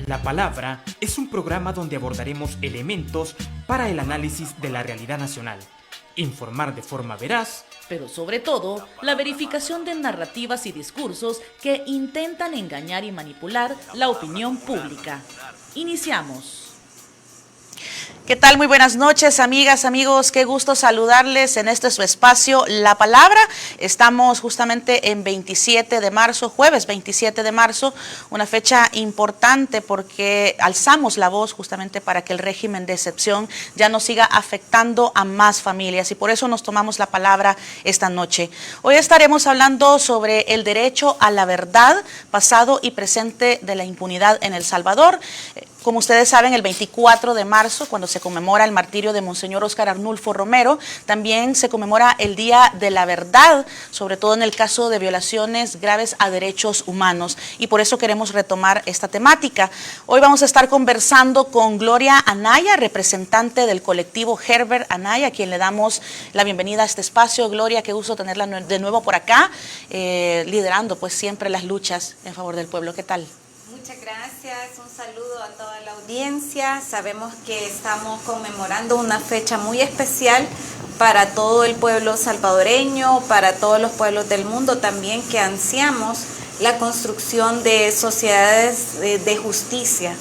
La Palabra es un programa donde abordaremos elementos para el análisis de la realidad nacional, informar de forma veraz, pero sobre todo, la verificación de narrativas y discursos que intentan engañar y manipular la opinión pública. Iniciamos. ¿Qué tal? Muy buenas noches, amigas, amigos. Qué gusto saludarles en este su espacio, La Palabra. Estamos justamente en 27 de marzo, jueves 27 de marzo, una fecha importante porque alzamos la voz justamente para que el régimen de excepción ya no siga afectando a más familias y por eso nos tomamos la palabra esta noche. Hoy estaremos hablando sobre el derecho a la verdad, pasado y presente de la impunidad en El Salvador. Como ustedes saben, el 24 de marzo, cuando se conmemora el martirio de Monseñor Óscar Arnulfo Romero, también se conmemora el Día de la Verdad, sobre todo en el caso de violaciones graves a derechos humanos, y por eso queremos retomar esta temática. Hoy vamos a estar conversando con Gloria Anaya, representante del colectivo Herbert Anaya, a quien le damos la bienvenida a este espacio. Gloria, qué gusto tenerla de nuevo por acá, liderando pues siempre las luchas en favor del pueblo. ¿Qué tal? Muchas gracias, un saludo a toda la audiencia. Sabemos que estamos conmemorando una fecha muy especial para todo el pueblo salvadoreño, para todos los pueblos del mundo también, que ansiamos la construcción de sociedades de justicia,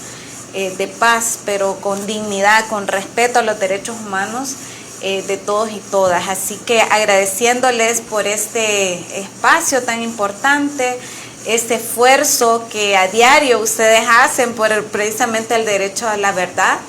de paz, pero con dignidad, con respeto a los derechos humanos de todos y todas. Así que agradeciéndoles por este espacio tan importante, este esfuerzo que a diario ustedes hacen por precisamente el derecho a la verdad,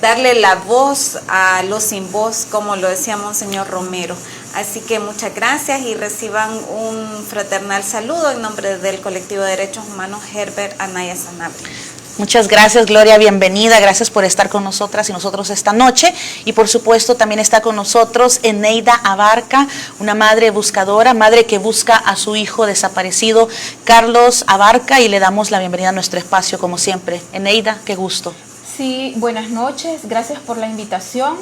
darle la voz a los sin voz, como lo decía Monseñor Romero. Así que muchas gracias y reciban un fraternal saludo en nombre del colectivo de derechos humanos Herbert Anaya Sanabria. Muchas gracias, Gloria, bienvenida, gracias por estar con nosotras y nosotros esta noche. Y por supuesto también está con nosotros Eneida Abarca, una madre buscadora, madre que busca a su hijo desaparecido, Carlos Abarca, y le damos la bienvenida a nuestro espacio como siempre. Eneida, qué gusto. Sí, buenas noches, gracias por la invitación.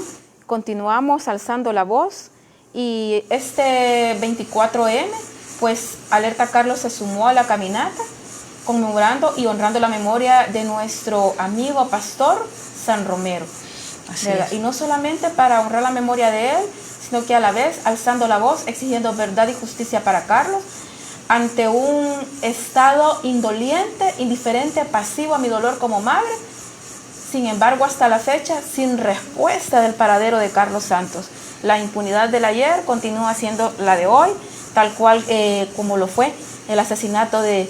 Continuamos alzando la voz y este 24M, pues Alerta Carlos se sumó a la caminata, conmemorando y honrando la memoria de nuestro amigo pastor San Romero. Y no solamente para honrar la memoria de él, sino que a la vez alzando la voz, exigiendo verdad y justicia para Carlos, ante un estado indoliente, indiferente, pasivo a mi dolor como madre. Sin embargo, hasta la fecha, sin respuesta del paradero de Carlos Santos. La impunidad del ayer continúa siendo la de hoy, tal cual como lo fue el asesinato de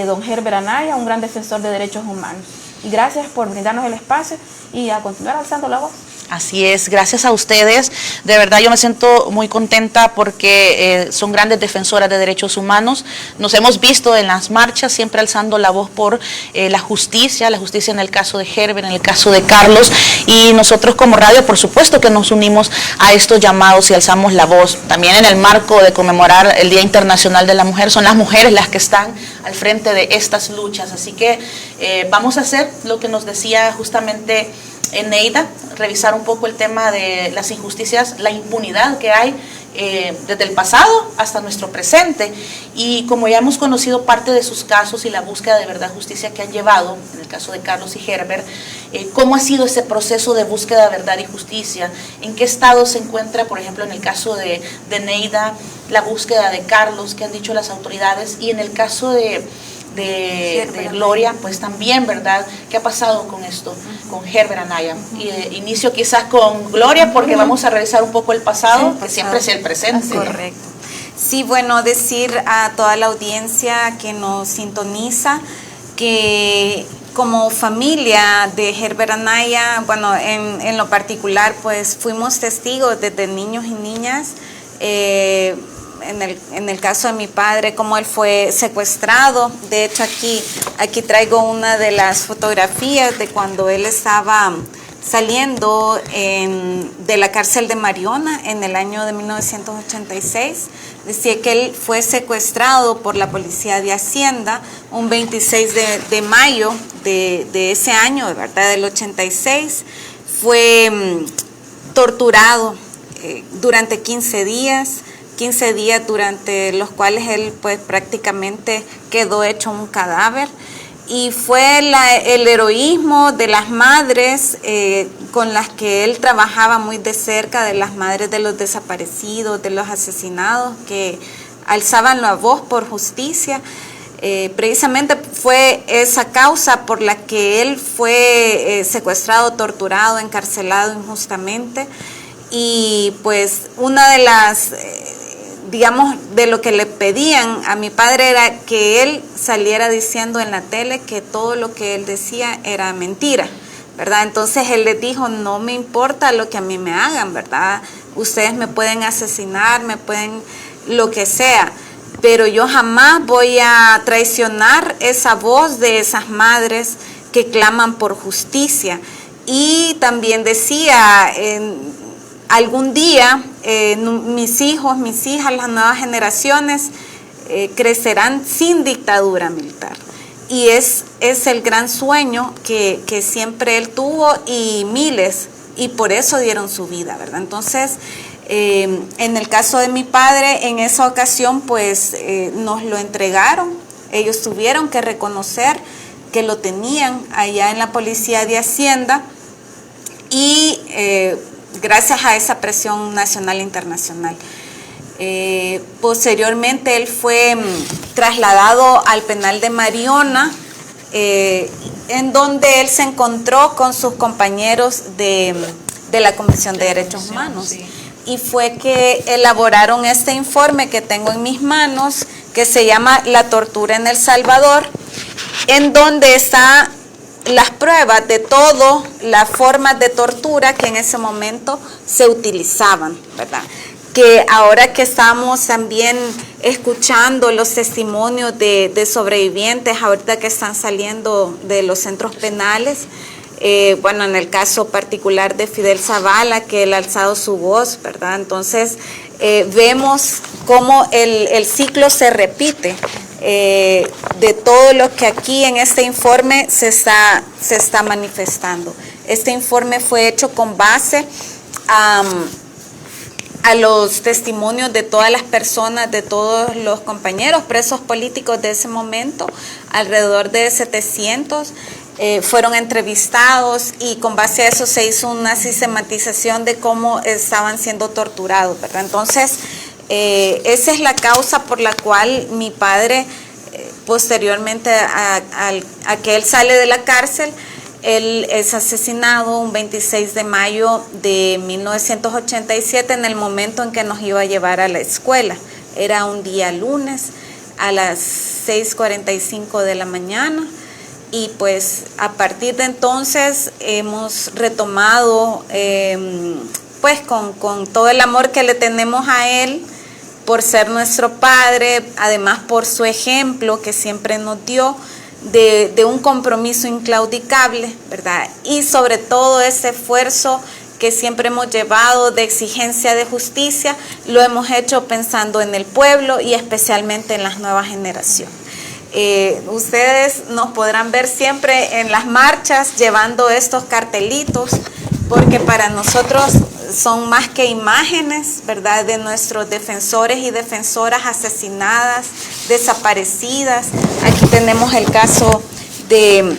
don Herbert Anaya, un gran defensor de derechos humanos. Y gracias por brindarnos el espacio y a continuar alzando la voz. Así es, gracias a ustedes. De verdad yo me siento muy contenta porque son grandes defensoras de derechos humanos. Nos hemos visto en las marchas siempre alzando la voz por la justicia en el caso de Herbert, en el caso de Carlos. Y nosotros como radio, por supuesto que nos unimos a estos llamados y alzamos la voz. También en el marco de conmemorar el Día Internacional de la Mujer, son las mujeres las que están al frente de estas luchas. Así que vamos a hacer lo que nos decía justamente Eneida, revisar un poco el tema de las injusticias, la impunidad que hay desde el pasado hasta nuestro presente. Y como ya hemos conocido parte de sus casos y la búsqueda de verdad, justicia que han llevado, en el caso de Carlos y Herbert, ¿cómo ha sido ese proceso de búsqueda de verdad y justicia? ¿En qué estado se encuentra, por ejemplo, en el caso de Eneida, la búsqueda de Carlos, qué han dicho las autoridades? Y en el caso de Gloria, pues también, ¿verdad? ¿Qué ha pasado con esto, con Herbert Anaya? Inicio quizás con Gloria porque vamos a revisar un poco el pasado, que siempre es el presente. Correcto. Sí, bueno, decir a toda la audiencia que nos sintoniza que como familia de Herbert Anaya, bueno, en lo particular, pues fuimos testigos desde niños y niñas, en el caso de mi padre, cómo él fue secuestrado. De hecho, aquí traigo una de las fotografías de cuando él estaba saliendo de la cárcel de Mariona en el año de 1986. Decía que él fue secuestrado por la policía de Hacienda un 26 de mayo de ese año, de verdad, del 86. Fue torturado durante 15 días durante los cuales él pues prácticamente quedó hecho un cadáver. y fue el heroísmo de las madres con las que él trabajaba muy de cerca, de las madres de los desaparecidos, de los asesinados, que alzaban la voz por justicia. Precisamente fue esa causa por la que él fue secuestrado, torturado, encarcelado injustamente, y pues una de las... digamos, de lo que le pedían a mi padre era que él saliera diciendo en la tele que todo lo que él decía era mentira, ¿verdad? Entonces él les dijo, no me importa lo que a mí me hagan, ¿verdad? Ustedes me pueden asesinar, me pueden lo que sea, pero yo jamás voy a traicionar esa voz de esas madres que claman por justicia. Y también decía, algún día mis hijos, mis hijas, las nuevas generaciones crecerán sin dictadura militar. Y es el gran sueño que siempre él tuvo, y miles, y por eso dieron su vida, ¿verdad? Entonces, en el caso de mi padre, en esa ocasión, pues nos lo entregaron. Ellos tuvieron que reconocer que lo tenían allá en la Policía de Hacienda, y gracias a esa presión nacional e internacional. Posteriormente él fue trasladado al penal de Mariona, en donde él se encontró con sus compañeros de la Comisión de Derechos Humanos. Sí. Y fue que elaboraron este informe que tengo en mis manos, que se llama La tortura en El Salvador, en donde está las pruebas de todas las formas de tortura que en ese momento se utilizaban, ¿verdad? Que ahora que estamos también escuchando los testimonios de sobrevivientes, ahorita que están saliendo de los centros penales, bueno, en el caso particular de Fidel Zavala, que él ha alzado su voz, ¿verdad? Entonces, vemos cómo el ciclo se repite. De todo lo que aquí en este informe se está manifestando. Este informe fue hecho con base a los testimonios de todas las personas, de todos los compañeros presos políticos de ese momento, alrededor de 700, fueron entrevistados, y con base a eso se hizo una sistematización de cómo estaban siendo torturados, ¿verdad? Entonces, esa es la causa por la cual mi padre, posteriormente a que él sale de la cárcel, él es asesinado un 26 de mayo de 1987, en el momento en que nos iba a llevar a la escuela. Era un día lunes a las 6:45 de la mañana, y pues a partir de entonces hemos retomado pues con todo el amor que le tenemos a él, por ser nuestro padre, además por su ejemplo que siempre nos dio de un compromiso inclaudicable, ¿verdad? Y sobre todo ese esfuerzo que siempre hemos llevado de exigencia de justicia, lo hemos hecho pensando en el pueblo y especialmente en las nuevas generaciones. Ustedes nos podrán ver siempre en las marchas llevando estos cartelitos, porque para nosotros son más que imágenes, ¿verdad?, de nuestros defensores y defensoras asesinadas, desaparecidas. Aquí tenemos el caso de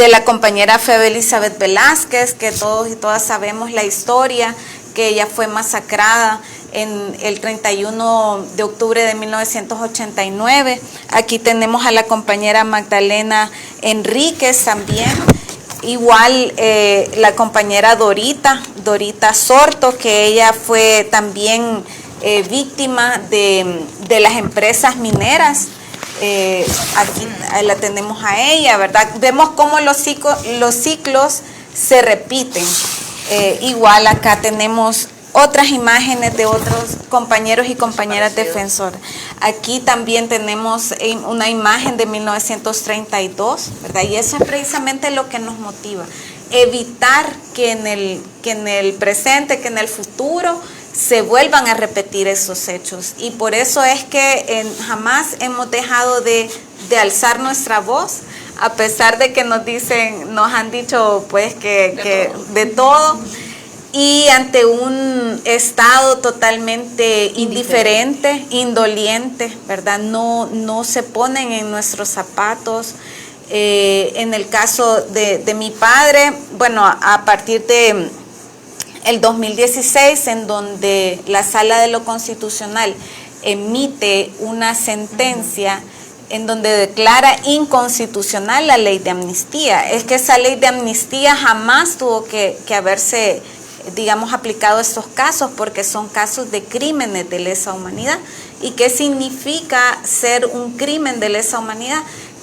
la compañera Febe Elizabeth Velázquez, que todos y todas sabemos la historia, que ella fue masacrada en el 31 de octubre de 1989. Aquí tenemos a la compañera Magdalena Enríquez también. Igual la compañera Dorita Sorto, que ella fue también víctima de las empresas mineras. Aquí la tenemos a ella, ¿verdad? Vemos cómo los ciclos se repiten. Igual acá tenemos otras imágenes de otros compañeros y compañeras defensoras. Aquí también tenemos una imagen de 1932, ¿verdad? Y eso es precisamente lo que nos motiva, evitar que en el presente, que en el futuro se vuelvan a repetir esos hechos. Y por eso es que jamás hemos dejado de alzar nuestra voz, a pesar de que nos han dicho pues que de todo. Y ante un Estado totalmente indiferente, indoliente, ¿verdad? No se ponen en nuestros zapatos, En el caso de mi padre, bueno, a partir de el 2016, en donde la Sala de lo Constitucional emite una sentencia en donde declara inconstitucional la ley de amnistía. Es que esa ley de amnistía jamás tuvo que haberse, digamos, aplicado a estos casos, porque son casos de crímenes de lesa humanidad. ¿Y qué significa ser un crimen de lesa humanidad?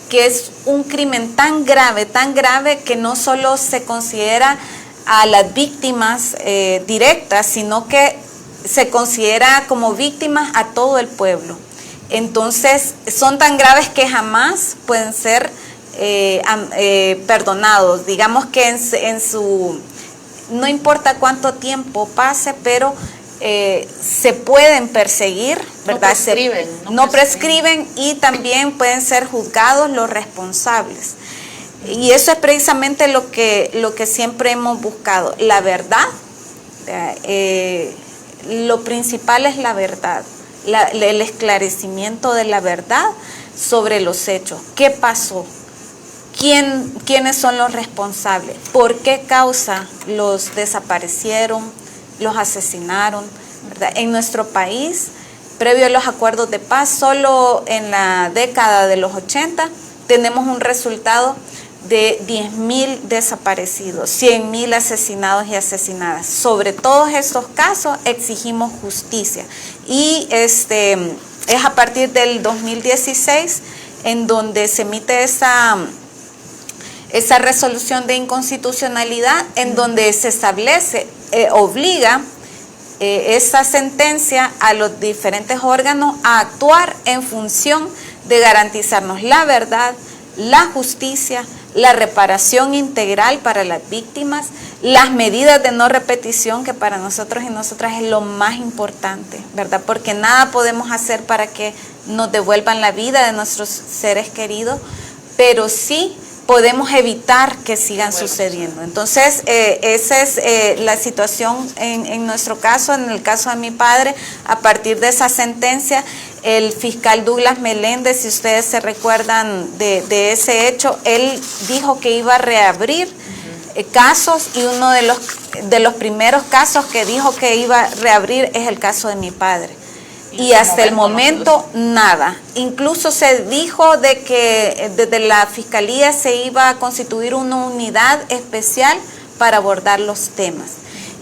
Que es un crimen tan grave que no solo se considera a las víctimas directas, sino que se considera como víctimas a todo el pueblo. Entonces, son tan graves que jamás pueden ser perdonados. Digamos que en su, no importa cuánto tiempo pase, pero se pueden perseguir, ¿verdad? No prescriben y también pueden ser juzgados los responsables. Y eso es precisamente lo que siempre hemos buscado, la verdad. Lo principal es la verdad, el esclarecimiento de la verdad sobre los hechos. ¿Qué pasó? ¿Quiénes son los responsables? ¿Por qué causa los desaparecieron, los asesinaron, ¿verdad? En nuestro país, previo a los acuerdos de paz, solo en la década de los 80 tenemos un resultado de 10.000 desaparecidos, 100.000 asesinados y asesinadas. Sobre todos estos casos exigimos justicia. Y es a partir del 2016 en donde se emite esa resolución de inconstitucionalidad, en donde se establece, obliga esa sentencia a los diferentes órganos a actuar en función de garantizarnos la verdad, la justicia, la reparación integral para las víctimas, las medidas de no repetición, que para nosotros y nosotras es lo más importante, ¿verdad? Porque nada podemos hacer para que nos devuelvan la vida de nuestros seres queridos, pero sí podemos evitar que sigan sucediendo. Entonces, esa es la situación en nuestro caso. En el caso de mi padre, a partir de esa sentencia, el fiscal Douglas Meléndez, si ustedes se recuerdan de ese hecho, él dijo que iba a reabrir casos, y uno de los primeros casos que dijo que iba a reabrir es el caso de mi padre. Y hasta el momento nada. Incluso se dijo de que desde la Fiscalía se iba a constituir una unidad especial para abordar los temas.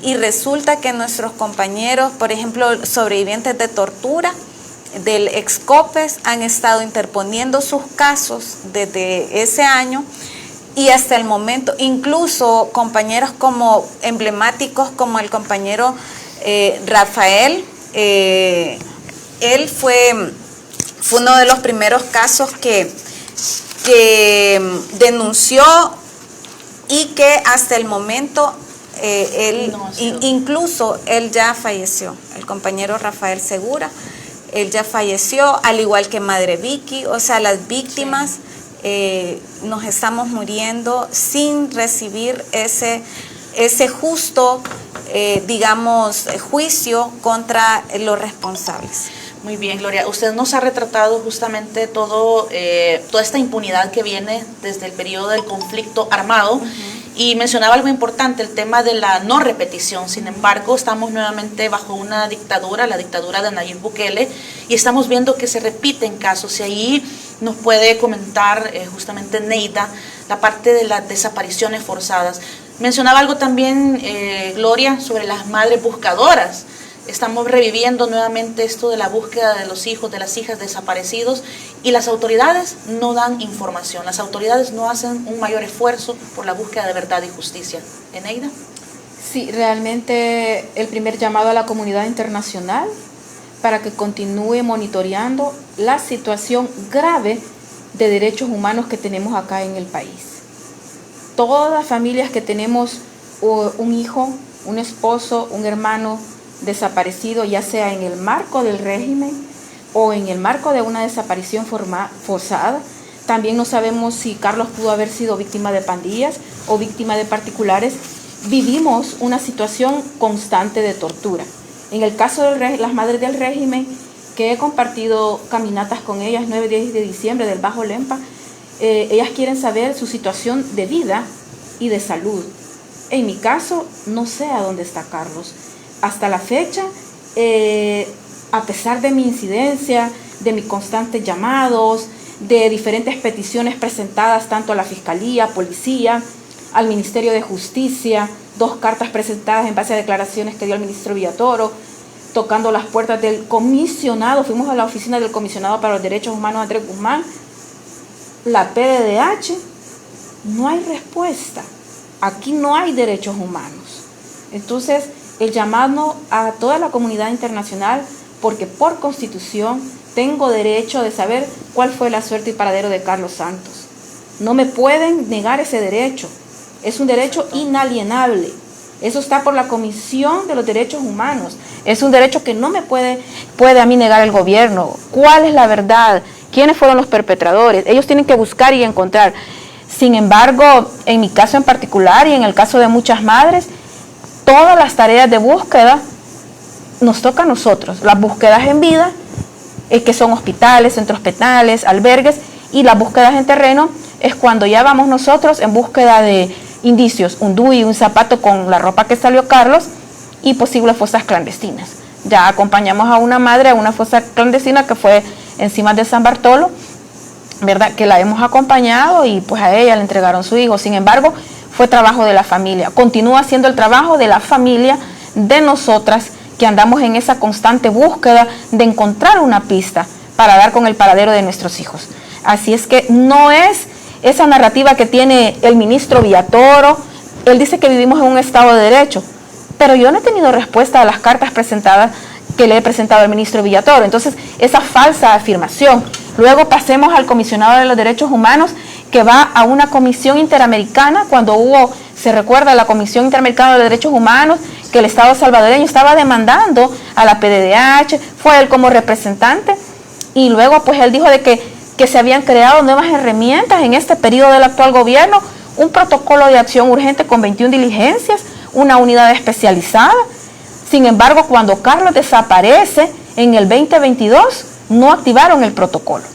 Y resulta que nuestros compañeros, por ejemplo, sobrevivientes de tortura del ex-COPES, han estado interponiendo sus casos desde ese año, y hasta el momento, incluso compañeros como emblemáticos como el compañero Rafael, él fue uno de los primeros casos que denunció, y que hasta el momento incluso él ya falleció. El compañero Rafael Segura, él ya falleció, al igual que Madre Vicky. O sea, las víctimas nos estamos muriendo sin recibir ese justo, digamos, juicio contra los responsables. Muy bien, Gloria. Usted nos ha retratado justamente toda esta impunidad que viene desde el periodo del conflicto armado, y mencionaba algo importante, el tema de la no repetición. Sin embargo, estamos nuevamente bajo una dictadura, la dictadura de Nayib Bukele, y estamos viendo que se repiten casos. Y ahí nos puede comentar justamente Neida la parte de las desapariciones forzadas. Mencionaba algo también, Gloria, sobre las madres buscadoras. Estamos reviviendo nuevamente esto de la búsqueda de los hijos, de las hijas desaparecidos, y las autoridades no dan información, las autoridades no hacen un mayor esfuerzo por la búsqueda de verdad y justicia. ¿Eneida? Sí, realmente el primer llamado a la comunidad internacional para que continúe monitoreando la situación grave de derechos humanos que tenemos acá en el país. Todas las familias que tenemos un hijo, un esposo, un hermano desaparecido, ya sea en el marco del régimen o en el marco de una desaparición forzada. También no sabemos si Carlos pudo haber sido víctima de pandillas o víctima de particulares. Vivimos una situación constante de tortura. En el caso de las madres del régimen, que he compartido caminatas con ellas 9 y 10 de diciembre del Bajo Lempa, ellas quieren saber su situación de vida y de salud. En mi caso, no sé a dónde está Carlos. Hasta la fecha, a pesar de mi incidencia, de mis constantes llamados, de diferentes peticiones presentadas tanto a la Fiscalía, Policía, al Ministerio de Justicia, 2 cartas presentadas en base a declaraciones que dio el ministro Villatoro, tocando las puertas del comisionado, fuimos a la oficina del comisionado para los derechos humanos, Andrés Guzmán, la PDDH, no hay respuesta. Aquí no hay derechos humanos. Entonces, el llamado a toda la comunidad internacional, porque por Constitución tengo derecho de saber cuál fue la suerte y paradero de Carlos Santos. No me pueden negar ese derecho. Es un derecho inalienable. Eso está por la Comisión de los Derechos Humanos. Es un derecho que no me puede a mí negar el gobierno. ¿Cuál es la verdad? ¿Quiénes fueron los perpetradores? Ellos tienen que buscar y encontrar. Sin embargo, en mi caso en particular y en el caso de muchas madres, todas las tareas de búsqueda nos toca a nosotros. Las búsquedas en vida, que son hospitales, centros penales, albergues, y las búsquedas en terreno es cuando ya vamos nosotros en búsqueda de indicios, un DUI, un zapato con la ropa que salió Carlos y posibles fosas clandestinas. Ya acompañamos a una madre a una fosa clandestina que fue encima de San Bartolo, ¿verdad? Que la hemos acompañado y pues a ella le entregaron su hijo. Sin embargo, fue trabajo de la familia. Continúa siendo el trabajo de la familia, de nosotras, que andamos en esa constante búsqueda de encontrar una pista para dar con el paradero de nuestros hijos. Así es que no es esa narrativa que tiene el ministro Villatoro. Él dice que vivimos en un Estado de Derecho, pero yo no he tenido respuesta a las cartas presentadas que le he presentado al ministro Villatoro. Entonces, esa falsa afirmación. Luego pasemos al comisionado de los derechos humanos, que va a una comisión interamericana, cuando hubo, se recuerda, la Comisión Interamericana de Derechos Humanos, que el Estado salvadoreño estaba demandando a la PDDH, fue él como representante, y luego pues él dijo de que se habían creado nuevas herramientas en este periodo del actual gobierno, un protocolo de acción urgente con 21 diligencias, una unidad especializada. Sin embargo, cuando Carlos desaparece en el 2022, no activaron el protocolo.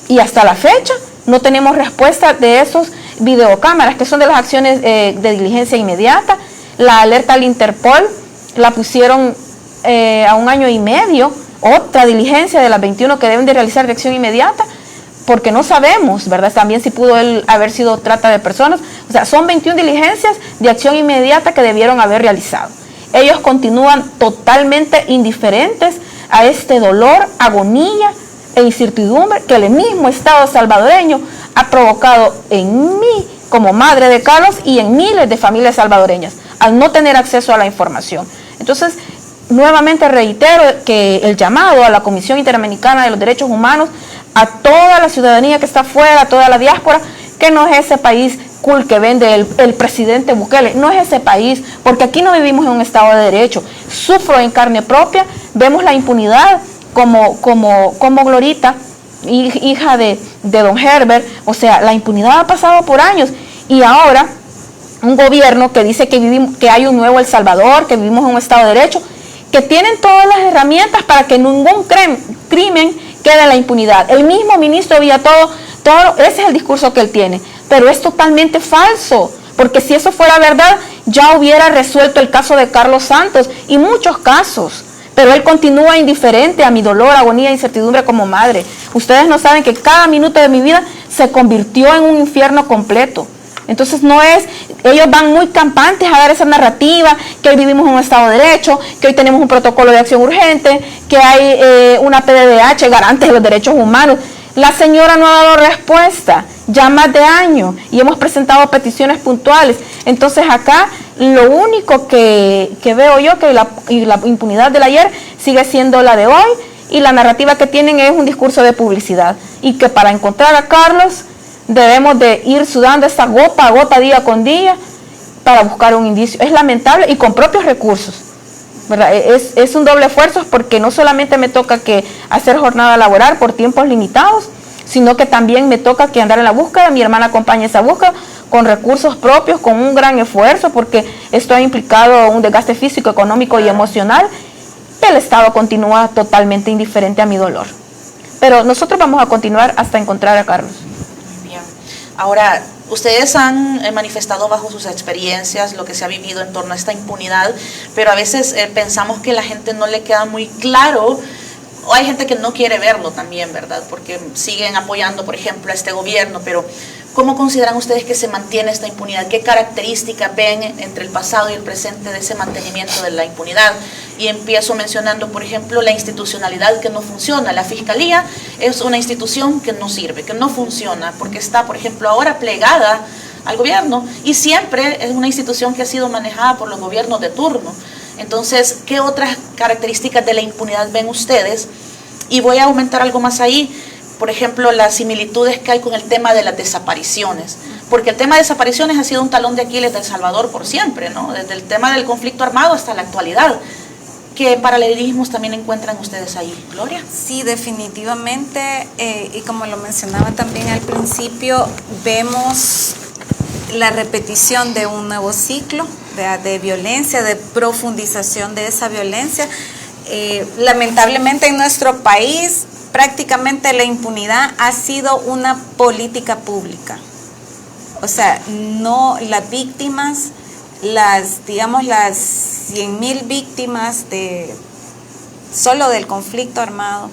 Y hasta la fecha no tenemos respuesta de esos videocámaras, que son de las acciones de diligencia inmediata. La alerta al Interpol la pusieron a 1 año y medio, otra diligencia de las 21 que deben de realizar de acción inmediata, porque no sabemos, ¿verdad? También si pudo él haber sido trata de personas. O sea, son 21 diligencias de acción inmediata que debieron haber realizado. Ellos continúan totalmente indiferentes a este dolor, agonía e incertidumbre que el mismo Estado salvadoreño ha provocado en mí como madre de Carlos y en miles de familias salvadoreñas al no tener acceso a la información. Entonces, nuevamente reitero que el llamado a la Comisión Interamericana de los Derechos Humanos, a toda la ciudadanía que está afuera, a toda la diáspora, que no es ese país cool que vende el presidente Bukele, no es ese país, porque aquí no vivimos en un Estado de Derecho. Sufro en carne propia, vemos la impunidad como Glorita, hija de don Herbert. O sea, la impunidad ha pasado por años y ahora un gobierno que dice que hay un nuevo El Salvador, que vivimos en un Estado de Derecho, que tienen todas las herramientas para que ningún crimen quede en la impunidad. El mismo ministro Villatoro, ese es el discurso que él tiene, pero es totalmente falso, porque si eso fuera verdad, ya hubiera resuelto el caso de Carlos Santos y muchos casos, pero él continúa indiferente a mi dolor, agonía e incertidumbre como madre. Ustedes no saben que cada minuto de mi vida se convirtió en un infierno completo. Entonces ellos van muy campantes a dar esa narrativa, que hoy vivimos en un Estado de Derecho, que hoy tenemos un protocolo de acción urgente, que hay una PDDH, garante de los derechos humanos. La señora no ha dado respuesta ya más de año y hemos presentado peticiones puntuales. Entonces acá lo único que veo yo, que la impunidad del ayer sigue siendo la de hoy, y la narrativa que tienen es un discurso de publicidad, y que para encontrar a Carlos debemos de ir sudando esta gota a gota, día con día, para buscar un indicio. Es lamentable, y con propios recursos, ¿verdad? Es un doble esfuerzo, porque no solamente me toca que hacer jornada laboral por tiempos limitados, sino que también me toca que andar en la búsqueda. Mi hermana acompaña esa búsqueda con recursos propios, con un gran esfuerzo, porque esto ha implicado un desgaste físico, económico y emocional. El Estado continúa totalmente indiferente a mi dolor. Pero nosotros vamos a continuar hasta encontrar a Carlos. Ahora, ustedes han manifestado bajo sus experiencias lo que se ha vivido en torno a esta impunidad, pero a veces pensamos que la gente no le queda muy claro, o hay gente que no quiere verlo también, ¿verdad? Porque siguen apoyando, por ejemplo, a este gobierno, pero ¿cómo consideran ustedes que se mantiene esta impunidad? ¿Qué características ven entre el pasado y el presente de ese mantenimiento de la impunidad? Y empiezo mencionando, por ejemplo, la institucionalidad que no funciona. La Fiscalía es una institución que no sirve, que no funciona, porque está, por ejemplo, ahora plegada al gobierno y siempre es una institución que ha sido manejada por los gobiernos de turno. Entonces, ¿qué otras características de la impunidad ven ustedes? Y voy a aumentar algo más ahí. Por ejemplo, las similitudes que hay con el tema de las desapariciones, porque el tema de desapariciones ha sido un talón de Aquiles de El Salvador por siempre, ¿no? Desde el tema del conflicto armado hasta la actualidad. ¿Qué paralelismos también encuentran ustedes ahí, Gloria? Sí, definitivamente, y como lo mencionaba también al principio, vemos la repetición de un nuevo ciclo de violencia, de profundización de esa violencia. Lamentablemente en nuestro país prácticamente la impunidad ha sido una política pública. O sea, no las víctimas, las 100,000 víctimas solo del conflicto armado,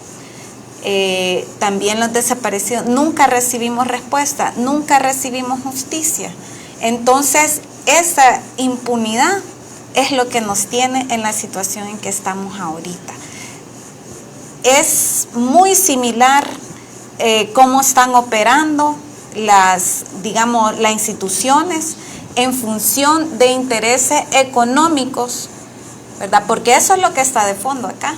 también los desaparecidos, nunca recibimos respuesta, nunca recibimos justicia. Entonces, esa impunidad es lo que nos tiene en la situación en que estamos ahorita. Es muy similar cómo están operando las instituciones en función de intereses económicos, ¿verdad? Porque eso es lo que está de fondo acá.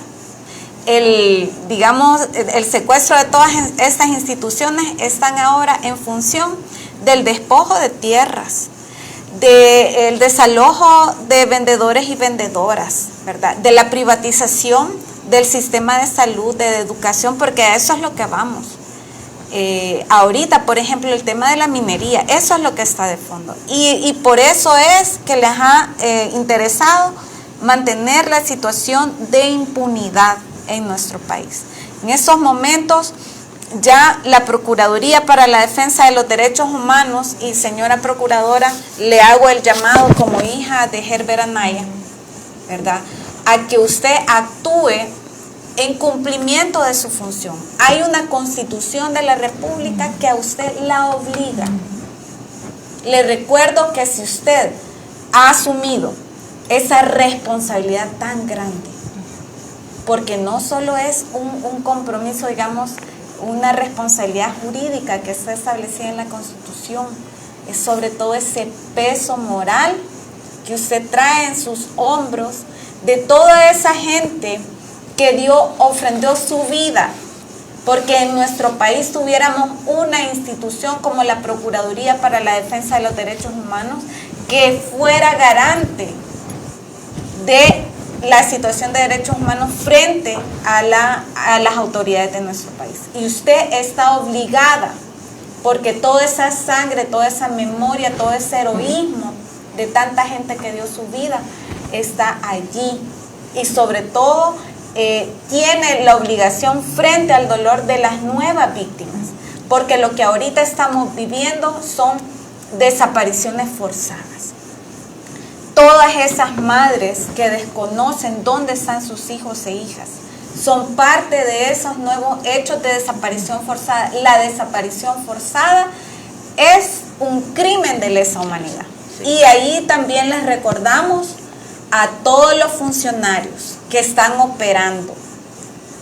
El secuestro de todas estas instituciones están ahora en función del despojo de tierras, del desalojo de vendedores y vendedoras, ¿verdad? De la privatización del sistema de salud, de educación, porque a eso es lo que vamos. Ahorita, por ejemplo, el tema de la minería, eso es lo que está de fondo. Y por eso es que les ha interesado mantener la situación de impunidad en nuestro país. En estos momentos, ya la Procuraduría para la Defensa de los Derechos Humanos, y señora Procuradora, le hago el llamado como hija de Herbert Anaya, ¿verdad?, a que usted actúe en cumplimiento de su función. Hay una Constitución de la República que a usted la obliga. Le recuerdo que si usted ha asumido esa responsabilidad tan grande, porque no solo es un compromiso, una responsabilidad jurídica que está establecida en la Constitución, es sobre todo ese peso moral que usted trae en sus hombros de toda esa gente que ofrendó su vida, porque en nuestro país tuviéramos una institución como la Procuraduría para la Defensa de los Derechos Humanos que fuera garante de la situación de derechos humanos frente a las autoridades de nuestro país. Y usted está obligada, porque toda esa sangre, toda esa memoria, todo ese heroísmo de tanta gente que dio su vida está allí. Y sobre todo tiene la obligación frente al dolor de las nuevas víctimas, porque lo que ahorita estamos viviendo son desapariciones forzadas. Todas esas madres que desconocen dónde están sus hijos e hijas son parte de esos nuevos hechos de desaparición forzada. La desaparición forzada es un crimen de lesa humanidad. Y ahí también les recordamos a todos los funcionarios que están operando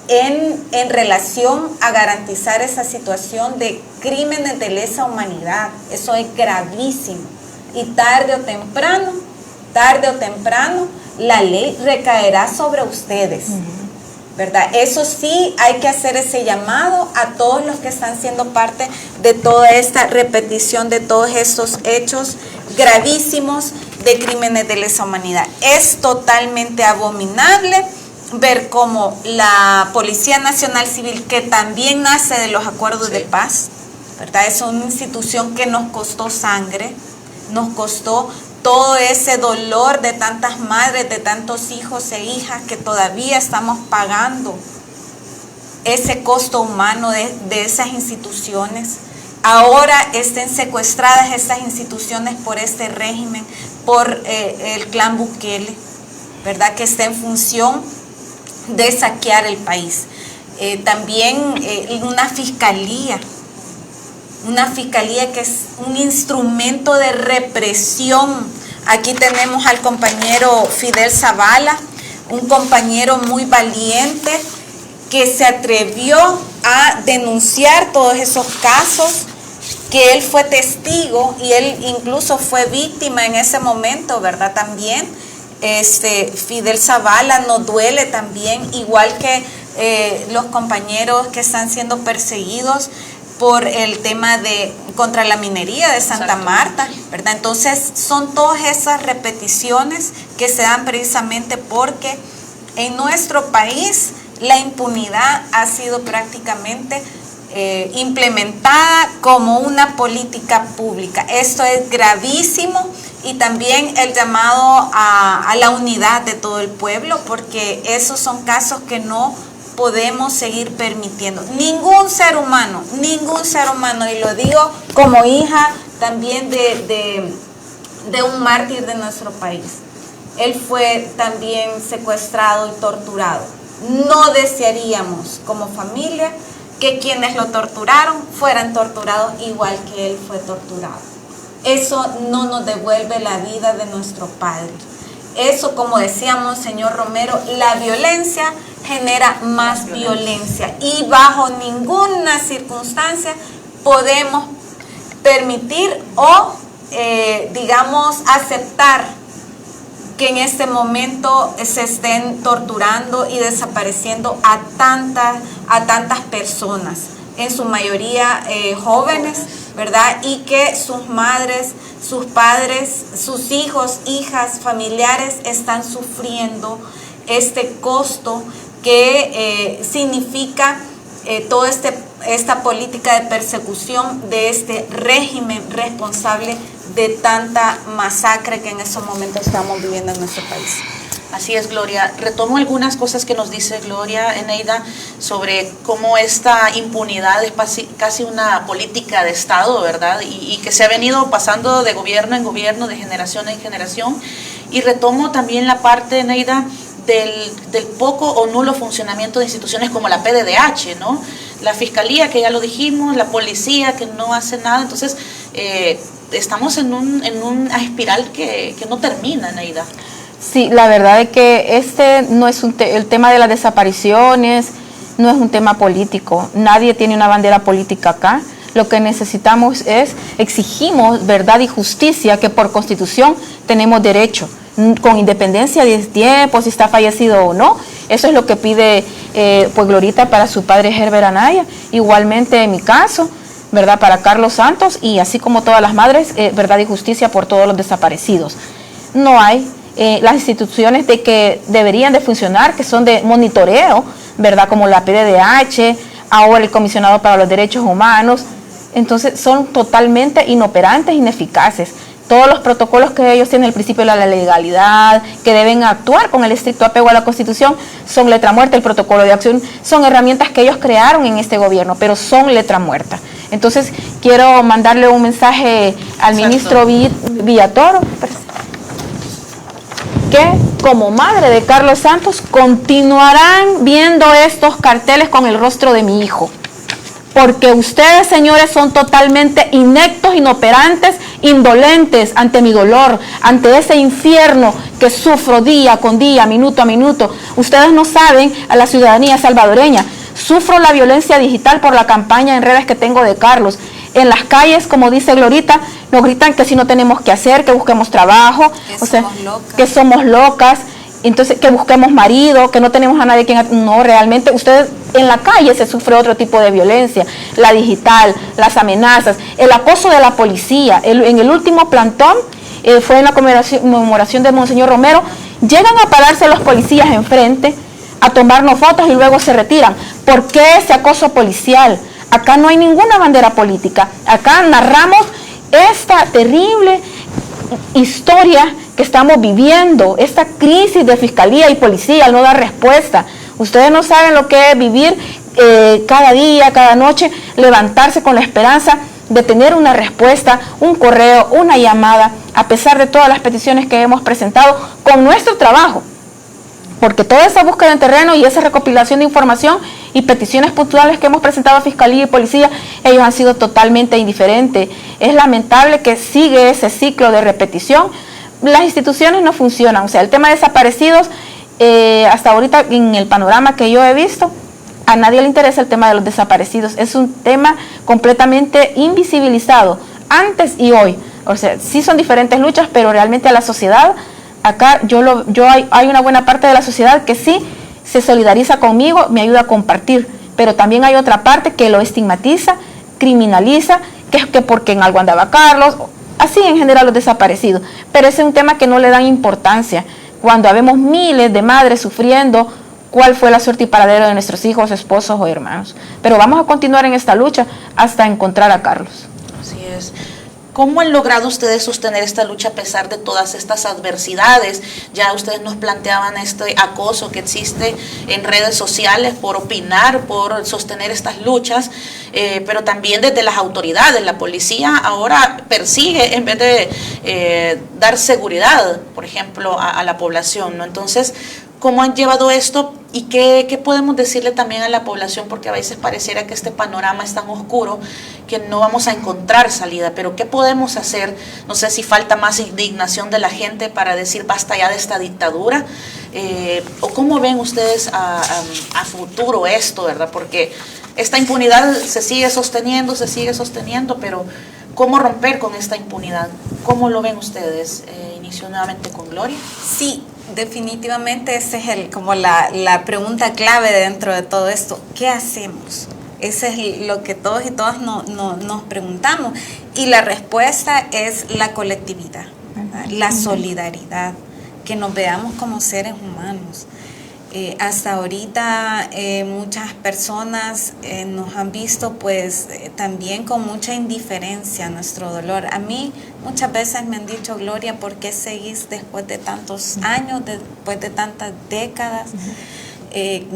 en relación a garantizar esa situación de crímenes de lesa humanidad. Eso es gravísimo. Y tarde o temprano, la ley recaerá sobre ustedes, ¿verdad? Eso sí, hay que hacer ese llamado a todos los que están siendo parte de toda esta repetición de todos estos hechos gravísimos de crímenes de lesa humanidad. Es totalmente abominable ver cómo la Policía Nacional Civil, que también nace de los acuerdos de paz, ¿verdad? Es una institución que nos costó sangre, nos costó todo ese dolor de tantas madres, de tantos hijos e hijas que todavía estamos pagando ese costo humano de esas instituciones ahora estén secuestradas estas instituciones por este régimen, por el clan Bukele, ¿verdad? Que está en función de saquear el país. También una fiscalía que es un instrumento de represión. Aquí tenemos al compañero Fidel Zavala, un compañero muy valiente que se atrevió a denunciar todos esos casos, que él fue testigo y él incluso fue víctima en ese momento, ¿verdad? También Fidel Zavala nos duele también, igual que los compañeros que están siendo perseguidos por el tema contra la minería de Santa Marta, ¿verdad? Entonces son todas esas repeticiones que se dan precisamente porque en nuestro país la impunidad ha sido prácticamente implementada como una política pública. Esto es gravísimo, y también el llamado a la unidad de todo el pueblo, porque esos son casos que no podemos seguir permitiendo. Ningún ser humano, y lo digo como hija también de un mártir de nuestro país. Él fue también secuestrado y torturado. No desearíamos como familia que quienes lo torturaron fueran torturados igual que él fue torturado. Eso no nos devuelve la vida de nuestro padre. Eso, como decíamos, señor Romero, la violencia genera más violencia, y bajo ninguna circunstancia podemos permitir o, aceptar que en este momento se estén torturando y desapareciendo a tantas personas, en su mayoría jóvenes, ¿verdad? Y que sus madres, sus padres, sus hijos, hijas, familiares están sufriendo este costo que significa toda esta política de persecución de este régimen responsable de tanta masacre que en estos momentos estamos viviendo en nuestro país. Así es, Gloria. Retomo algunas cosas que nos dice Gloria, Eneida, sobre cómo esta impunidad es casi una política de Estado, ¿verdad? Y que se ha venido pasando de gobierno en gobierno, de generación en generación. Y retomo también la parte, Eneida, del poco o nulo funcionamiento de instituciones como la PDDH, ¿no? La Fiscalía, que ya lo dijimos, la Policía, que no hace nada. Entonces, estamos en una espiral que no termina, Eneida. Sí, la verdad es que este no es el tema de las desapariciones, no es un tema político. Nadie tiene una bandera política acá. Lo que necesitamos exigimos verdad y justicia, que por Constitución tenemos derecho, con independencia de tiempo, si está fallecido o no. Eso es lo que pide pues Glorita para su padre Herbert Anaya, igualmente en mi caso, verdad, para Carlos Santos, y así como todas las madres, verdad y justicia por todos los desaparecidos. No hay las instituciones que deberían de funcionar, que son de monitoreo, verdad, como la PDDH, ahora el Comisionado para los Derechos Humanos. Entonces son totalmente inoperantes, ineficaces. Todos los protocolos que ellos tienen, el principio de la legalidad, que deben actuar con el estricto apego a la Constitución, son letra muerta. El protocolo de acción son herramientas que ellos crearon en este gobierno, pero son letra muerta. Entonces quiero mandarle un mensaje al ministro Villatoro, que como madre de Carlos Santos continuarán viendo estos carteles con el rostro de mi hijo. Porque ustedes, señores, son totalmente ineptos, inoperantes, indolentes ante mi dolor, ante ese infierno que sufro día con día, minuto a minuto. Ustedes no saben, a la ciudadanía salvadoreña, sufro la violencia digital por la campaña en redes que tengo de Carlos. En las calles, como dice Glorita, nos gritan que si no tenemos que hacer, que busquemos trabajo, que somos locas. Entonces, que busquemos marido, que no tenemos a nadie quien... No, realmente, ustedes en la calle se sufre otro tipo de violencia, la digital, las amenazas, el acoso de la policía. En el último plantón, fue en la conmemoración de Monseñor Romero, llegan a pararse los policías enfrente, a tomarnos fotos y luego se retiran. ¿Por qué ese acoso policial? Acá no hay ninguna bandera política. Acá narramos esta terrible historia que estamos viviendo, esta crisis de fiscalía y policía al no dar respuesta. Ustedes no saben lo que es vivir cada día, cada noche, levantarse con la esperanza de tener una respuesta, un correo, una llamada, a pesar de todas las peticiones que hemos presentado con nuestro trabajo. Porque toda esa búsqueda en terreno y esa recopilación de información y peticiones puntuales que hemos presentado a Fiscalía y Policía, ellos han sido totalmente indiferentes. Es lamentable que sigue ese ciclo de repetición. Las instituciones no funcionan. O sea, el tema de desaparecidos, hasta ahorita en el panorama que yo he visto, a nadie le interesa el tema de los desaparecidos. Es un tema completamente invisibilizado, antes y hoy. O sea, sí son diferentes luchas, pero realmente a la sociedad, acá hay una buena parte de la sociedad que sí se solidariza conmigo, me ayuda a compartir, pero también hay otra parte que lo estigmatiza, criminaliza, que es que porque en algo andaba Carlos, así en general los desaparecidos. Pero ese es un tema que no le dan importancia. Cuando habemos miles de madres sufriendo cuál fue la suerte y paradero de nuestros hijos, esposos o hermanos. Pero vamos a continuar en esta lucha hasta encontrar a Carlos. Así es. ¿Cómo han logrado ustedes sostener esta lucha a pesar de todas estas adversidades? Ya ustedes nos planteaban este acoso que existe en redes sociales por opinar, por sostener estas luchas, pero también desde las autoridades. La policía ahora persigue en vez de dar seguridad, por ejemplo, a la población, ¿no? Entonces, ¿cómo han llevado esto y qué podemos decirle también a la población? Porque a veces pareciera que este panorama es tan oscuro que no vamos a encontrar salida, pero ¿qué podemos hacer? No sé si falta más indignación de la gente para decir basta ya de esta dictadura, o cómo ven ustedes a futuro esto, ¿verdad? Porque esta impunidad se sigue sosteniendo, pero ¿cómo romper con esta impunidad? ¿Cómo lo ven ustedes? Inicio nuevamente con Gloria. Sí, definitivamente esa es como la pregunta clave dentro de todo esto. ¿Qué hacemos? Eso es lo que todos y todas nos preguntamos. Y la respuesta es la colectividad, ¿verdad? La solidaridad, que nos veamos como seres humanos. Hasta ahorita muchas personas nos han visto pues también con mucha indiferencia a nuestro dolor. A mí muchas veces me han dicho, Gloria, ¿por qué seguís después de tantos años, después de tantas décadas?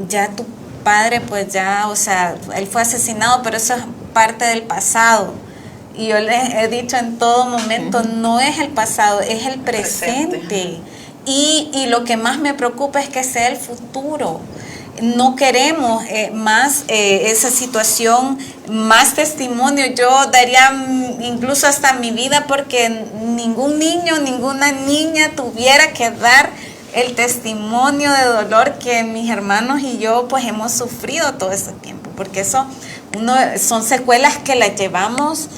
Ya tu padre pues ya, o sea, él fue asesinado, pero eso es parte del pasado. Y yo les he dicho en todo momento, no es el pasado, es el presente. Y lo que más me preocupa es que sea el futuro. No queremos más esa situación, más testimonio. Yo daría incluso hasta mi vida porque ningún niño, ninguna niña tuviera que dar el testimonio de dolor que mis hermanos y yo pues hemos sufrido todo este tiempo, porque eso son secuelas que las llevamos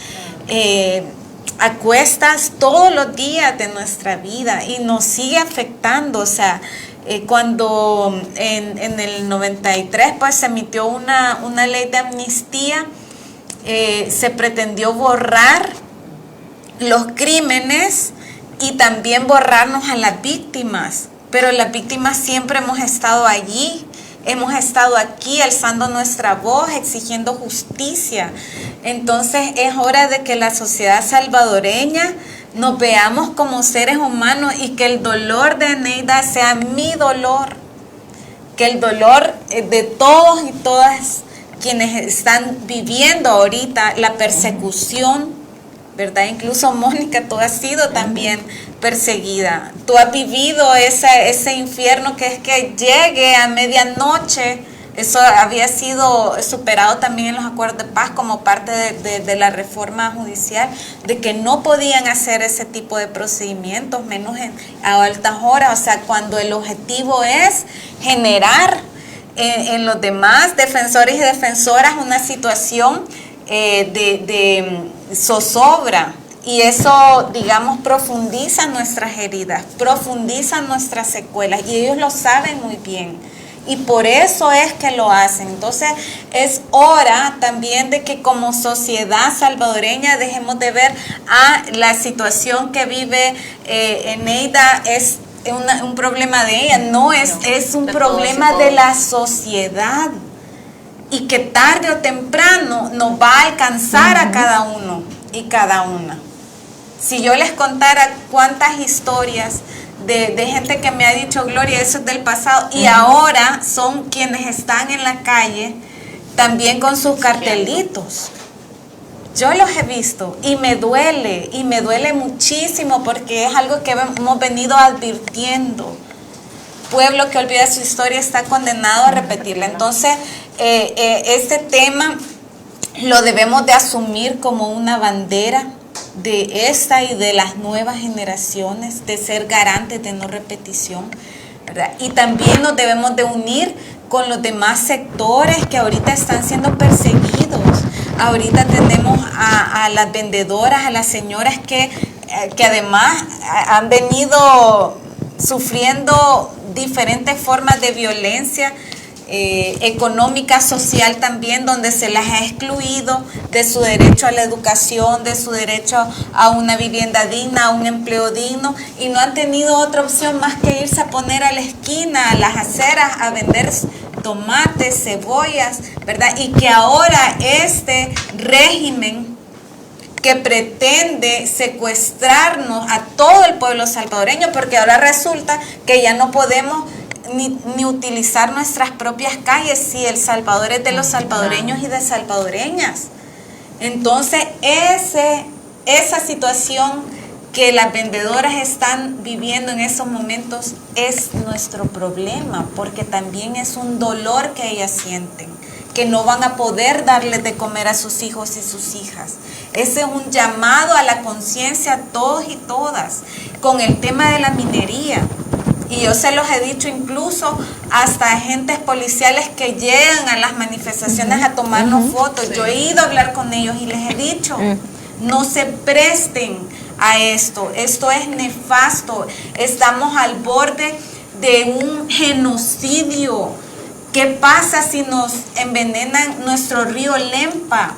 a cuestas todos los días de nuestra vida y nos sigue afectando. O sea, cuando en el 93 pues se emitió una ley de amnistía, se pretendió borrar los crímenes y también borrarnos a las víctimas, pero las víctimas siempre hemos estado allí. Hemos estado aquí alzando nuestra voz, exigiendo justicia. Entonces es hora de que la sociedad salvadoreña nos veamos como seres humanos y que el dolor de Eneida sea mi dolor. Que el dolor de todos y todas quienes están viviendo ahorita la persecución, ¿verdad? Incluso Mónica, tú has sido también perseguida. Tú has vivido ese infierno que es que llegue a medianoche. Eso había sido superado también en los acuerdos de paz como parte de la reforma judicial, de que no podían hacer ese tipo de procedimientos, menos a altas horas. O sea, cuando el objetivo es generar en los demás defensores y defensoras una situación de zozobra. Y eso, digamos, profundiza nuestras heridas, profundiza nuestras secuelas, y ellos lo saben muy bien. Y por eso es que lo hacen. Entonces, es hora también de que como sociedad salvadoreña dejemos de ver la situación que vive Eneida es un problema de ella. No, es un problema de la sociedad. Y que tarde o temprano nos va a alcanzar a cada uno y cada una. Si yo les contara cuántas historias de gente que me ha dicho, Gloria, eso es del pasado, y ahora son quienes están en la calle también con sus cartelitos. Yo los he visto y me duele muchísimo porque es algo que hemos venido advirtiendo. Pueblo que olvida su historia está condenado a repetirla. Entonces, este tema lo debemos de asumir como una bandera de esta y de las nuevas generaciones, de ser garantes de no repetición, ¿verdad? Y también nos debemos de unir con los demás sectores que ahorita están siendo perseguidos. Ahorita tenemos a las vendedoras, a las señoras que además han venido sufriendo diferentes formas de violencia económica, social también, donde se las ha excluido de su derecho a la educación, de su derecho a una vivienda digna, a un empleo digno, y no han tenido otra opción más que irse a poner a la esquina, a las aceras, a vender tomates, cebollas, ¿verdad? Y que ahora este régimen que pretende secuestrarnos a todo el pueblo salvadoreño, porque ahora resulta que ya no podemos ni utilizar nuestras propias calles, si El Salvador es de los salvadoreños y de salvadoreñas. Entonces, esa situación que las vendedoras están viviendo en esos momentos es nuestro problema, porque también es un dolor que ellas sienten, que no van a poder darles de comer a sus hijos y sus hijas. Ese es un llamado a la conciencia a todos y todas, con el tema de la minería. Y yo se los he dicho incluso hasta agentes policiales que llegan a las manifestaciones a tomarnos fotos. Yo he ido a hablar con ellos y les he dicho, no se presten a esto es nefasto, estamos al borde de un genocidio. ¿Qué pasa si nos envenenan nuestro río Lempa,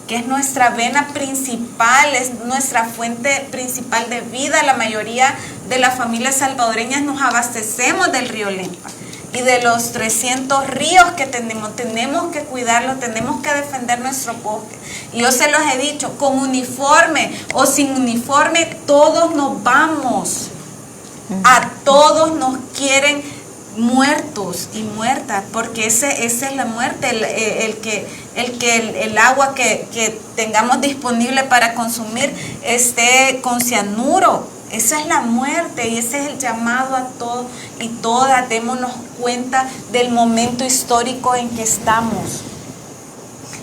que es nuestra vena principal, es nuestra fuente principal de vida? La mayoría de las familias salvadoreñas nos abastecemos del río Lempa y de los 300 ríos que tenemos que cuidarlos, tenemos que defender nuestro bosque. Y yo se los he dicho, con uniforme o sin uniforme, todos nos vamos. A todos nos quieren muertos y muertas, porque esa es la muerte, el agua que tengamos disponible para consumir esté con cianuro. Esa es la muerte y ese es el llamado a todos y todas. Démonos cuenta del momento histórico en que estamos.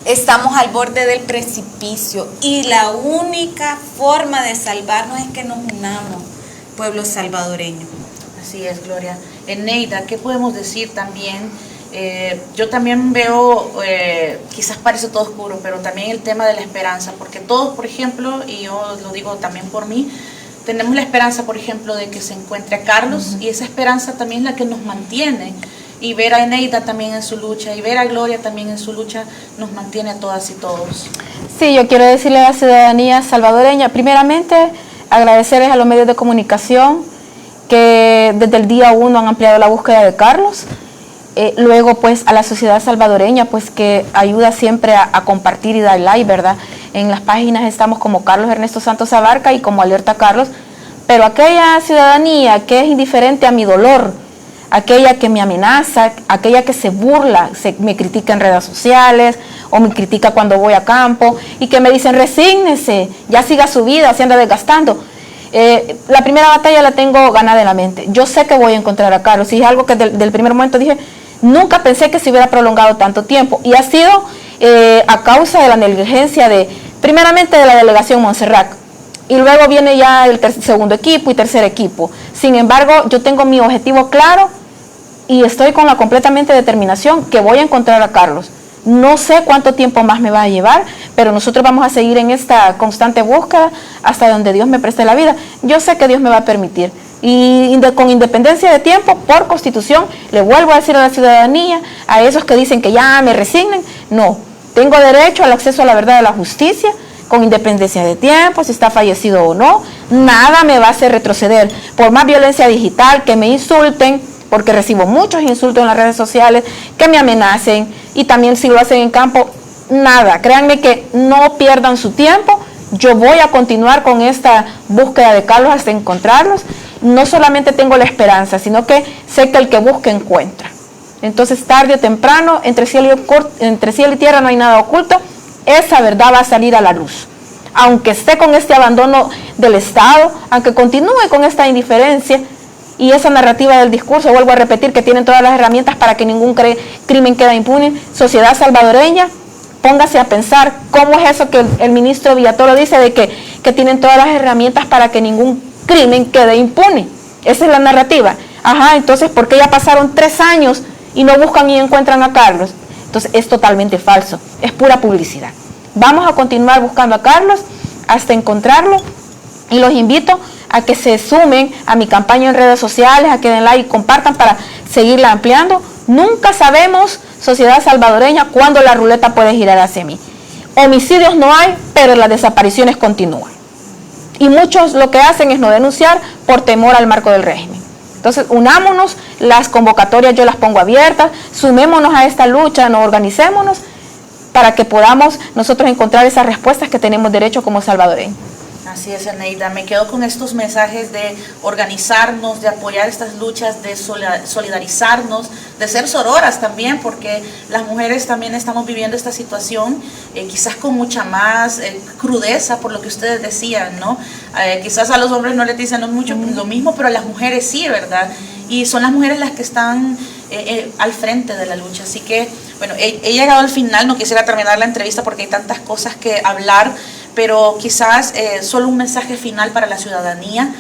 Estamos al borde del precipicio y la única forma de salvarnos es que nos unamos, pueblo salvadoreño. Así es, Gloria. Eneida, ¿qué podemos decir también? Yo también veo, quizás parece todo oscuro, pero también el tema de la esperanza, porque todos, por ejemplo, y yo lo digo también por mí, tenemos la esperanza, por ejemplo, de que se encuentre a Carlos, y esa esperanza también es la que nos mantiene, y ver a Eneida también en su lucha, y ver a Gloria también en su lucha, nos mantiene a todas y todos. Sí, yo quiero decirle a la ciudadanía salvadoreña, primeramente, agradecerles a los medios de comunicación que desde el día 1 han ampliado la búsqueda de Carlos, luego pues a la sociedad salvadoreña pues que ayuda siempre a compartir y dar like, ¿verdad? En las páginas estamos como Carlos Ernesto Santos Abarca y como Alerta Carlos, pero aquella ciudadanía que es indiferente a mi dolor, aquella que me amenaza, aquella que se burla, me critica en redes sociales o me critica cuando voy a campo y que me dicen resígnese, ya siga su vida, se anda desgastando. La primera batalla la tengo ganada en la mente. Yo sé que voy a encontrar a Carlos y es algo que del primer momento dije, nunca pensé que se hubiera prolongado tanto tiempo y ha sido a causa de la negligencia primeramente de la delegación Montserrat y luego viene ya el segundo equipo y tercer equipo. Sin embargo, yo tengo mi objetivo claro y estoy con la completamente determinación que voy a encontrar a Carlos. No sé cuánto tiempo más me va a llevar, pero nosotros vamos a seguir en esta constante búsqueda hasta donde Dios me preste la vida. Yo sé que Dios me va a permitir. Y con independencia de tiempo, por constitución, le vuelvo a decir a la ciudadanía, a esos que dicen que ya me resignen, no. Tengo derecho al acceso a la verdad de la justicia, con independencia de tiempo, si está fallecido o no. Nada me va a hacer retroceder. Por más violencia digital, que me insulten, porque recibo muchos insultos en las redes sociales, que me amenacen, y también si lo hacen en campo, nada, créanme que no pierdan su tiempo, yo voy a continuar con esta búsqueda de Carlos hasta encontrarlos. No solamente tengo la esperanza, sino que sé que el que busca encuentra. Entonces tarde o temprano, entre cielo y tierra no hay nada oculto, esa verdad va a salir a la luz. Aunque esté con este abandono del Estado, aunque continúe con esta indiferencia y esa narrativa del discurso, vuelvo a repetir que tienen todas las herramientas para que ningún crimen quede impune, sociedad salvadoreña, póngase a pensar cómo es eso que el ministro Villatoro dice de que tienen todas las herramientas para que ningún crimen quede impune. Esa es la narrativa. Ajá, entonces, ¿por qué ya pasaron 3 años y no buscan y encuentran a Carlos? Entonces, es totalmente falso, es pura publicidad. Vamos a continuar buscando a Carlos hasta encontrarlo y los invito a que se sumen a mi campaña en redes sociales, a que den like y compartan para seguirla ampliando. Nunca sabemos, sociedad salvadoreña, cuándo la ruleta puede girar hacia mí. Homicidios no hay, pero las desapariciones continúan. Y muchos lo que hacen es no denunciar por temor al marco del régimen. Entonces, unámonos, las convocatorias yo las pongo abiertas, sumémonos a esta lucha, nos organicémonos para que podamos nosotros encontrar esas respuestas que tenemos derecho como salvadoreños. Así es, Eneida. Me quedo con estos mensajes de organizarnos, de apoyar estas luchas, de solidarizarnos, de ser sororas también, porque las mujeres también estamos viviendo esta situación, quizás con mucha más crudeza, por lo que ustedes decían, ¿no? Quizás a los hombres no les dicen lo mismo, pero a las mujeres sí, ¿verdad? Y son las mujeres las que están al frente de la lucha. Así que, bueno, he llegado al final, no quisiera terminar la entrevista porque hay tantas cosas que hablar, pero quizás solo un mensaje final para la ciudadanía.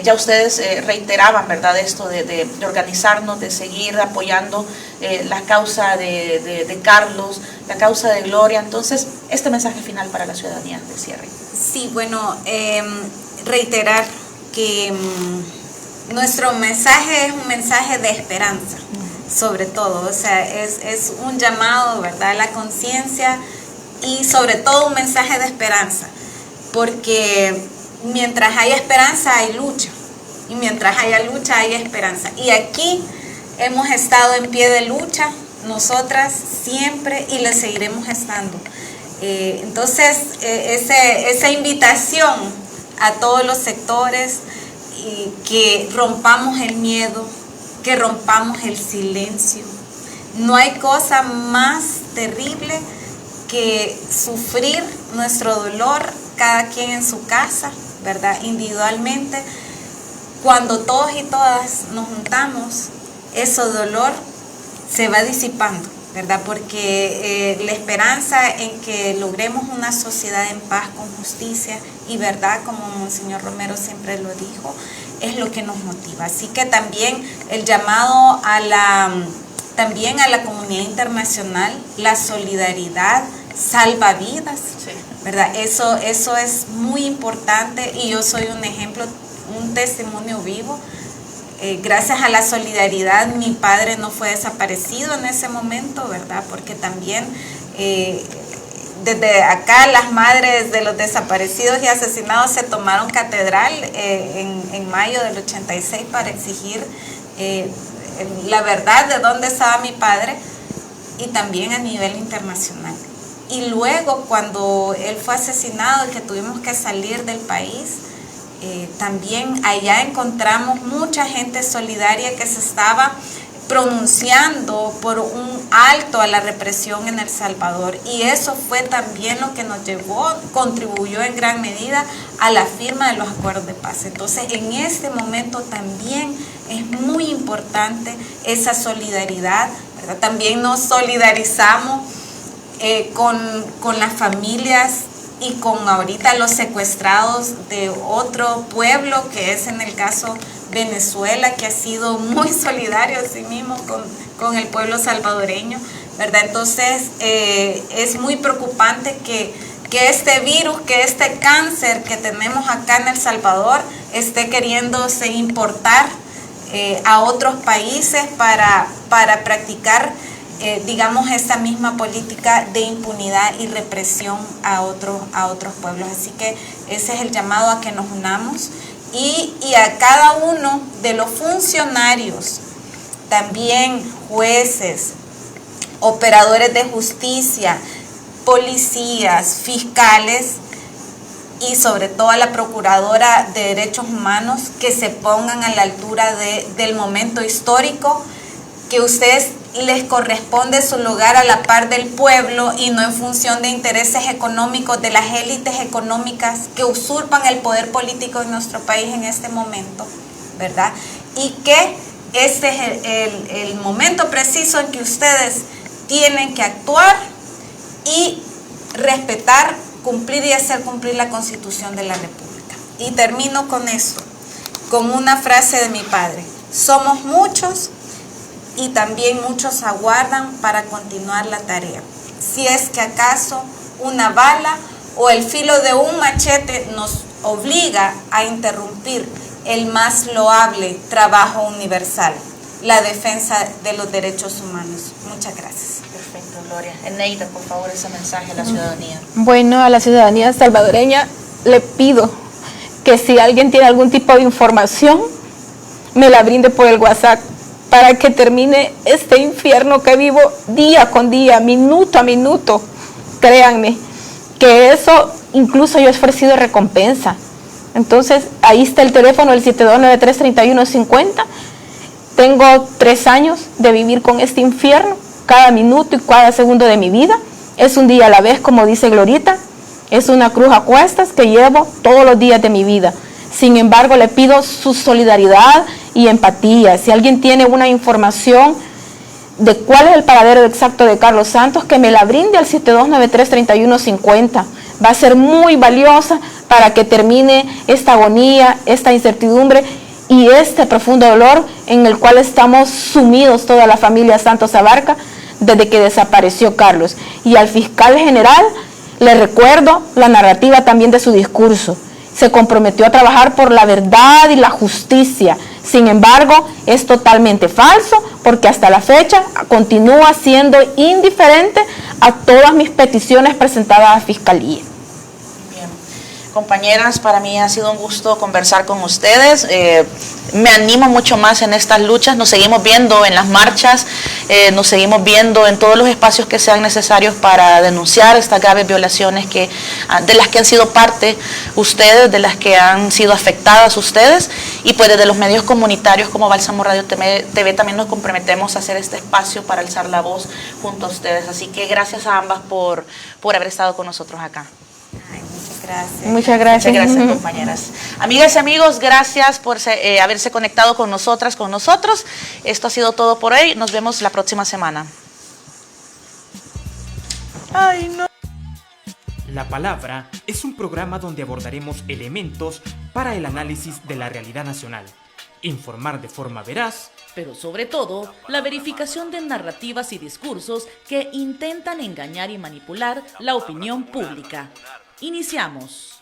Ya ustedes reiteraban, ¿verdad?, esto de organizarnos, de seguir apoyando la causa de Carlos, la causa de Gloria. Entonces, este mensaje final para la ciudadanía de cierre. Sí, bueno, reiterar que nuestro mensaje es un mensaje de esperanza, sobre todo. O sea, es un llamado, ¿verdad?, a la conciencia, y sobre todo un mensaje de esperanza, porque mientras hay esperanza hay lucha, y mientras haya lucha hay esperanza, y aquí hemos estado en pie de lucha nosotras siempre y le seguiremos estando. Entonces esa invitación a todos los sectores, que rompamos el miedo, que rompamos el silencio. No hay cosa más terrible que sufrir nuestro dolor, cada quien en su casa, ¿verdad?, individualmente. Cuando todos y todas nos juntamos, ese dolor se va disipando, ¿verdad?, porque la esperanza en que logremos una sociedad en paz, con justicia y verdad, como Monseñor Romero siempre lo dijo, es lo que nos motiva. Así que también el llamado a la comunidad internacional, la solidaridad salva vidas, sí, ¿verdad? Eso es muy importante, y yo soy un ejemplo, un testimonio vivo. Gracias a la solidaridad, mi padre no fue desaparecido en ese momento, ¿verdad? Porque también desde acá las madres de los desaparecidos y asesinados se tomaron catedral en mayo del 86 para exigir la verdad de dónde estaba mi padre, y también a nivel internacional. Y luego, cuando él fue asesinado y que tuvimos que salir del país, también allá encontramos mucha gente solidaria que se estaba pronunciando por un alto a la represión en El Salvador, y eso fue también lo que nos llevó, contribuyó en gran medida a la firma de los acuerdos de paz. Entonces, en este momento también es muy importante esa solidaridad, ¿verdad? También nos solidarizamos con las familias y con ahorita los secuestrados de otro pueblo, que es en el caso Venezuela, que ha sido muy solidario a sí mismo con el pueblo salvadoreño, ¿verdad? Entonces es muy preocupante que este virus, que este cáncer que tenemos acá en El Salvador esté queriéndose importar a otros países para practicar digamos, esta misma política de impunidad y represión a otros pueblos. Así que ese es el llamado a que nos unamos, y a cada uno de los funcionarios, también jueces, operadores de justicia, policías, fiscales, y sobre todo a la Procuradora de Derechos Humanos, que se pongan a la altura del momento histórico, que ustedes les corresponde su lugar a la par del pueblo y no en función de intereses económicos de las élites económicas que usurpan el poder político en nuestro país en este momento, ¿verdad? Y que este es el momento preciso en que ustedes tienen que actuar y respetar, cumplir y hacer cumplir la Constitución de la República. Y termino con esto, con una frase de mi padre: somos muchos y también muchos aguardan para continuar la tarea. Si es que acaso una bala o el filo de un machete nos obliga a interrumpir el más loable trabajo universal, la defensa de los derechos humanos. Muchas gracias. Perfecto, Gloria. Eneida, por favor, ese mensaje a la ciudadanía. Bueno, a la ciudadanía salvadoreña le pido que si alguien tiene algún tipo de información, me la brinde por el WhatsApp para que termine este infierno que vivo día con día, minuto a minuto. Créanme que eso incluso yo he ofrecido recompensa. Entonces, ahí está el teléfono, el 7293-3150. Tengo 3 años de vivir con este infierno, cada minuto y cada segundo de mi vida. Es un día a la vez, como dice Glorita. Es una cruz a cuestas que llevo todos los días de mi vida. Sin embargo, le pido su solidaridad y empatía. Si alguien tiene una información de cuál es el paradero exacto de Carlos Santos, que me la brinde al 7293-3150. Va a ser muy valiosa para que termine esta agonía, esta incertidumbre y este profundo dolor en el cual estamos sumidos toda la familia Santos Abarca desde que desapareció Carlos. Y al fiscal general le recuerdo la narrativa también de su discurso. Se comprometió a trabajar por la verdad y la justicia. Sin embargo, es totalmente falso porque hasta la fecha continúa siendo indiferente a todas mis peticiones presentadas a Fiscalía. Bien. Compañeras, para mí ha sido un gusto conversar con ustedes. Me animo mucho más en estas luchas. Nos seguimos viendo en las marchas, nos seguimos viendo en todos los espacios que sean necesarios para denunciar estas graves violaciones de las que han sido parte ustedes, de las que han sido afectadas ustedes, y pues desde los medios comunitarios como Bálsamo Radio TV también nos comprometemos a hacer este espacio para alzar la voz junto a ustedes. Así que gracias a ambas por haber estado con nosotros acá. Ay, muchas gracias. Muchas gracias. Muchas gracias, compañeras. Amigas y amigos, gracias por haberse conectado con nosotras, con nosotros. Esto ha sido todo por hoy. Nos vemos la próxima semana. Ay, no. La Palabra es un programa donde abordaremos elementos para el análisis de la realidad nacional, informar de forma veraz, Pero sobre todo, la verificación de narrativas y discursos que intentan engañar y manipular la opinión pública. Iniciamos.